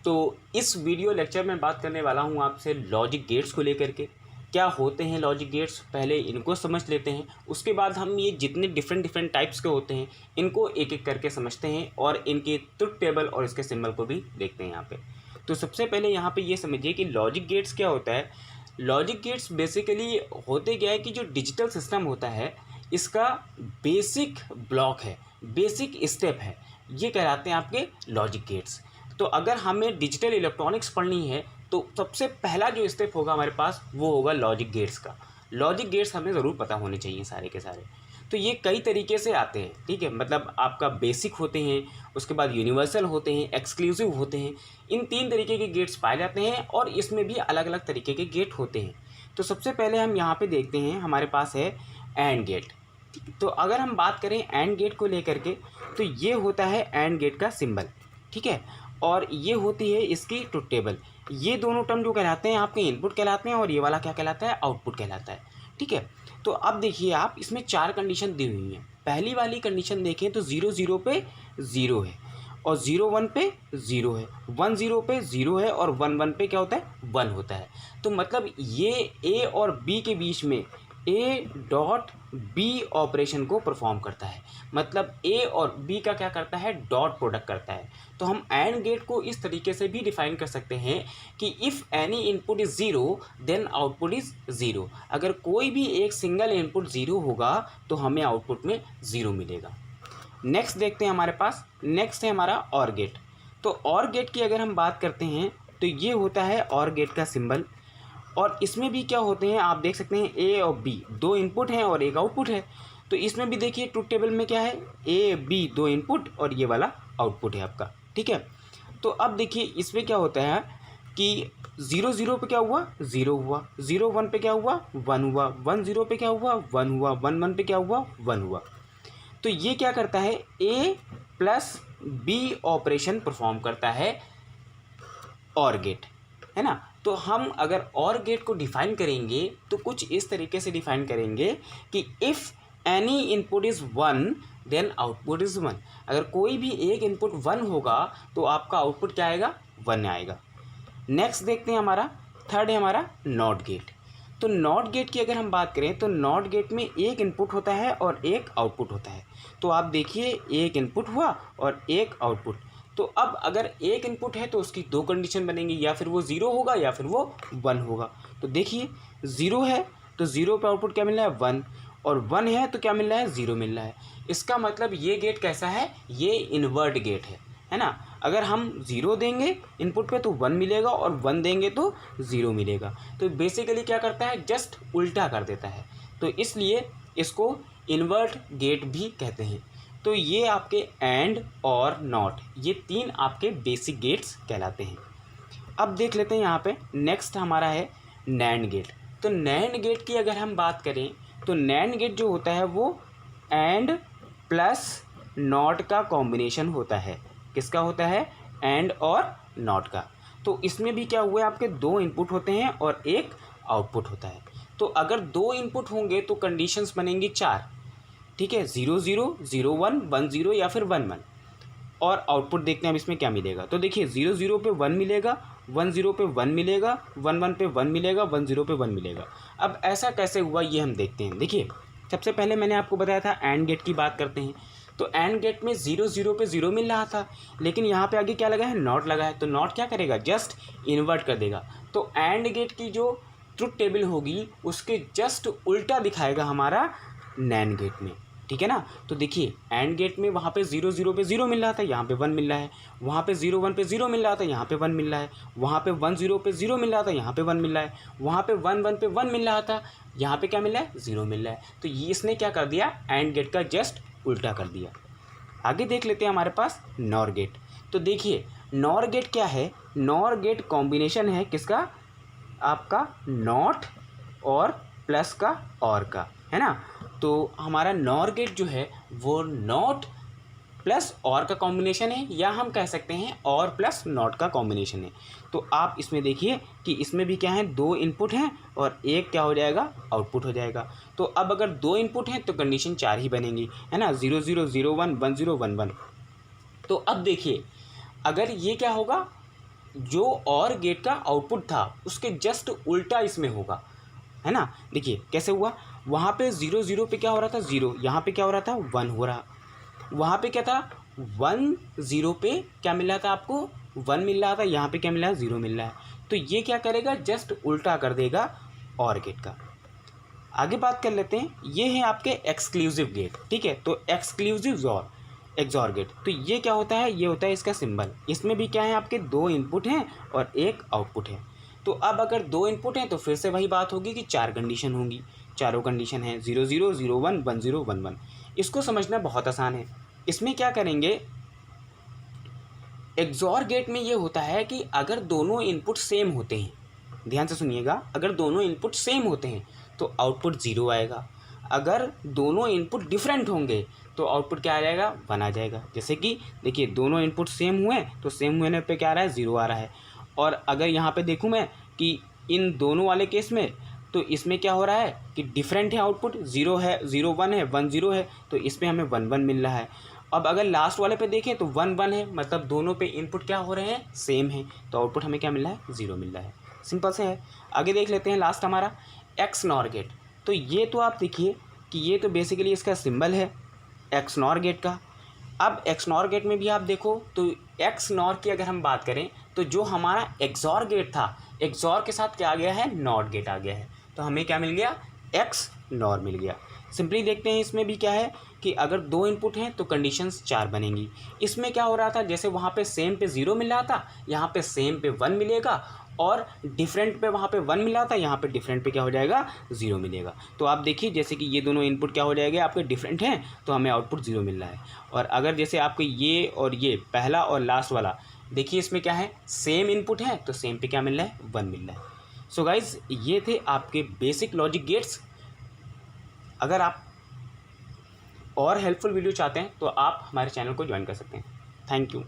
तो इस video lecture में बात करने वाला हूँ आपसे लॉजिक गेट्स को लेकर के। क्या होते हैं लॉजिक गेट्स, पहले इनको समझ लेते हैं, उसके बाद हम ये जितने डिफरेंट टाइप्स के होते हैं इनको एक एक करके समझते हैं और इनके ट्रुथ टेबल और इसके सिंबल को भी देखते हैं यहाँ पे। तो सबसे पहले यहाँ पे ये समझिए कि लॉजिक गेट्स क्या होता है। लॉजिक गेट्स बेसिकली होते क्या है कि जो डिजिटल सिस्टम होता है इसका बेसिक ब्लॉक है, बेसिक स्टेप है, ये कहलाते हैं आपके लॉजिक गेट्स। तो अगर हमें डिजिटल इलेक्ट्रॉनिक्स पढ़नी है तो सबसे पहला जो स्टेप होगा हमारे पास वो होगा लॉजिक गेट्स का। लॉजिक गेट्स हमें ज़रूर पता होने चाहिए सारे के सारे। तो ये कई तरीके से आते हैं, ठीक है, मतलब आपका बेसिक होते हैं, उसके बाद यूनिवर्सल होते हैं, एक्सक्लूसिव होते हैं। इन 3 तरीके के गेट्स पाए जाते हैं और इसमें भी अलग अलग तरीके के गेट होते हैं। तो सबसे पहले हम यहाँ पे देखते हैं, हमारे पास है एंड गेट। तो अगर हम बात करें एंड गेट को लेकर के तो ये होता है एंड गेट का सिंबल, ठीक है, और ये होती है इसकी ट्रुथ टेबल। ये दोनों टर्म जो कहलाते हैं आपके इनपुट कहलाते हैं और ये वाला क्या कहलाता है, आउटपुट कहलाता है, ठीक है। तो अब देखिए आप, इसमें 4 कंडीशन दी हुई हैं। पहली वाली कंडीशन देखें तो 0 0 पे 0 है और 0 1 पे 0 है, 1 0 पे 0 है और 1 1 पे क्या होता है, 1 होता है। तो मतलब ये ए और बी के बीच में ए डॉट बी ऑपरेशन को परफॉर्म करता है, मतलब ए और बी का क्या करता है, डॉट प्रोडक्ट करता है। तो हम एंड गेट को इस तरीके से भी डिफाइन कर सकते हैं कि if any input is 0 then output is 0। अगर कोई भी एक सिंगल इनपुट 0 होगा तो हमें आउटपुट में 0 मिलेगा। नेक्स्ट देखते हैं हमारे पास, नेक्स्ट है हमारा और गेट। तो और गेट की अगर हम बात करते हैं तो ये होता है और गेट का सिंबल, और इसमें भी क्या होते हैं आप देख सकते हैं, ए और बी 2 इनपुट हैं और एक आउटपुट है। तो इसमें भी देखिए ट्रुथ टेबल में क्या है, ए बी 2 इनपुट और ये वाला आउटपुट है आपका, ठीक है। तो अब देखिए इसमें क्या होता है कि 0 0 पे क्या हुआ, 0 हुआ, 0 1 पे क्या हुआ, 1 हुआ, 1 0 पे क्या हुआ, 1 हुआ, 1 1 पे क्या हुआ, 1 हुआ। तो ये क्या करता है, ए प्लस बी ऑपरेशन परफॉर्म करता है और गेट, है ना। तो हम अगर और गेट को डिफाइन करेंगे तो कुछ इस तरीके से डिफाइन करेंगे कि if any input is 1 then output is 1। अगर कोई भी एक इनपुट 1 होगा तो आपका आउटपुट क्या आएगा, 1 आएगा। नेक्स्ट देखते हैं हमारा थर्ड है हमारा नॉट गेट। तो नॉट गेट की अगर हम बात करें तो नॉट गेट में एक इनपुट होता है और एक आउटपुट होता है। तो आप देखिए एक इनपुट हुआ और एक आउटपुट। तो अब अगर एक इनपुट है तो उसकी 2 कंडीशन बनेंगी, या फिर वो 0 होगा या फिर वो 1 होगा। तो देखिए 0 है तो 0 पे आउटपुट क्या मिल रहा है, 1, और 1 है तो क्या मिल रहा है, 0 मिल रहा है। इसका मतलब ये गेट कैसा है, ये इन्वर्ट गेट है ना। अगर हम 0 देंगे इनपुट पे तो 1 मिलेगा और 1 देंगे तो 0 मिलेगा। तो बेसिकली क्या करता है, जस्ट उल्टा कर देता है। तो इसलिए इसको इन्वर्ट गेट भी कहते हैं। तो ये आपके एंड और नॉट, ये 3 आपके बेसिक गेट्स कहलाते हैं। अब देख लेते हैं यहाँ पे नेक्स्ट हमारा है नैंड गेट। तो नैंड गेट की अगर हम बात करें तो नैंड गेट जो होता है वो एंड प्लस नॉट का कॉम्बिनेशन होता है। किसका होता है, एंड और नॉट का। तो इसमें भी क्या हुआ है, आपके 2 इनपुट होते हैं और एक आउटपुट होता है। तो अगर 2 इनपुट होंगे तो कंडीशंस बनेंगी 4, ठीक है, 0 0 0 1 1 0 या फिर 1 1। और आउटपुट देखते हैं अब इसमें क्या मिलेगा। तो देखिए 0 0 पे 1 मिलेगा, 1 0 पे 1 मिलेगा, 1 1 पे 1 मिलेगा, 1 0 पे 1 मिलेगा। अब ऐसा कैसे हुआ ये हम देखते हैं। देखिए सबसे पहले मैंने आपको बताया था एंड गेट की बात करते हैं। तो एंड गेट में 0 0 पे 0 मिल रहा था, लेकिन यहाँ पे आगे क्या लगा है, नॉट लगा है। तो नॉट क्या करेगा, जस्ट इन्वर्ट कर देगा। तो एंड गेट की जो ट्रुथ टेबल होगी उसके जस्ट उल्टा दिखाएगा हमारा नैंड गेट में, ठीक है ना। तो देखिए एंड गेट में वहाँ पे 0 0 पे 0 मिल रहा था, यहाँ पे 1 मिल रहा है। वहाँ पे 0 1 पे 0 मिल रहा था, यहाँ पे 1 मिल रहा है। वहाँ पे 1 0 पे 0 मिल रहा था, यहाँ पे 1 मिल रहा है। वहाँ पे 1 1 पे 1 मिल रहा था, यहाँ पे क्या मिल रहा है, 0 मिल रहा है। तो ये इसने क्या कर दिया, एंड गेट का जस्ट उल्टा कर दिया। आगे देख लेते हैं हमारे पास नॉर गेट। तो देखिए नॉर गेट क्या है, नॉर गेट कॉम्बिनेशन है किसका, आपका नॉट और प्लस का और का, है ना। तो हमारा नॉर गेट जो है वो नॉट प्लस और का कॉम्बिनेशन है, या हम कह सकते हैं और प्लस नॉट का कॉम्बिनेशन है। तो आप इसमें देखिए कि इसमें भी क्या है, 2 इनपुट हैं और एक क्या हो जाएगा, आउटपुट हो जाएगा। तो अब अगर 2 इनपुट हैं तो कंडीशन 4 ही बनेंगी, है ना, 0 0 0 1 1 0 1 1। तो अब देखिए अगर ये क्या होगा, जो और गेट का आउटपुट था उसके जस्ट उल्टा इसमें होगा, है ना। देखिए कैसे हुआ, वहाँ पे 0 0 पे क्या हो रहा था 0, यहाँ पे क्या हो रहा था 1 हो रहा, वहाँ पे क्या था 1 0 पे क्या मिल रहा था आपको 1 मिल रहा था, यहाँ पे क्या मिल रहा है 0 मिल रहा है। तो ये क्या करेगा जस्ट उल्टा कर देगा और गेट का। आगे बात कर लेते हैं, ये है आपके एक्सक्लूसिव गेट, ठीक है। तो एक्सक्लूसिव और एक्सॉर गेट, तो ये क्या होता है, ये होता है इसका सिंबल। इसमें भी क्या है आपके 2 इनपुट हैं और 1 आउटपुट है। तो अब अगर 2 इनपुट हैं तो फिर से वही बात होगी कि 4 कंडीशन होंगी, चारों कंडीशन हैं 0 0 0 1 1 0 1 1। इसको समझना बहुत आसान है। इसमें क्या करेंगे, एक्सॉर गेट में ये होता है कि अगर दोनों इनपुट सेम होते हैं, ध्यान से सुनिएगा, अगर दोनों इनपुट सेम होते हैं तो आउटपुट 0 आएगा। अगर दोनों इनपुट डिफरेंट होंगे तो आउटपुट क्या आ जाएगा 1 आ जाएगा। जैसे कि देखिए दोनों इनपुट सेम हुए तो सेम होने पे क्या आ रहा है 0 आ रहा है। और अगर यहाँ पे देखूँ मैं कि इन दोनों वाले केस में, तो इसमें क्या हो रहा है कि डिफरेंट है आउटपुट, 0 है 0 1 है 1 0 है, तो इसमें हमें 1 1 मिल रहा है। अब अगर लास्ट वाले पे देखें तो 1 1 है, मतलब दोनों पे इनपुट क्या हो रहे हैं सेम है, तो आउटपुट हमें क्या मिल रहा है 0 मिल रहा है। सिंपल से है। आगे देख लेते हैं लास्ट हमारा एक्स नॉर गेट। तो ये तो आप देखिए कि ये तो बेसिकली इसका सिंबल है एक्स नॉर गेट का। अब एक्स नॉर गेट में भी आप देखो तो एक्स नॉर की अगर हम बात करें तो जो हमारा एक्सॉर गेट था, एक्सॉर के साथ क्या आ गया है नॉट गेट आ गया है, तो हमें क्या मिल गया एक्स नॉर मिल गया। सिंपली देखते हैं इसमें भी क्या है कि अगर 2 इनपुट हैं तो कंडीशंस 4 बनेंगी। इसमें क्या हो रहा था, जैसे वहाँ पे सेम पे 0 मिल रहा था, यहाँ पे सेम पे 1 मिलेगा, और डिफरेंट पे वहाँ पे 1 मिला था, यहाँ पे डिफरेंट पे क्या हो जाएगा 0 मिलेगा। तो आप देखिए जैसे कि ये दोनों इनपुट क्या हो जाएगा आपके डिफरेंट हैं, तो हमें आउटपुट 0 मिल रहा है। और अगर जैसे आपको ये और ये पहला और लास्ट वाला, देखिए इसमें क्या है सेम इनपुट है, तो सेम पे क्या मिल रहा है 1 मिल रहा है। सो गाइज ये थे आपके बेसिक लॉजिक गेट्स। अगर आप और हेल्पफुल वीडियो चाहते हैं तो आप हमारे चैनल को ज्वाइन कर सकते हैं। Thank you.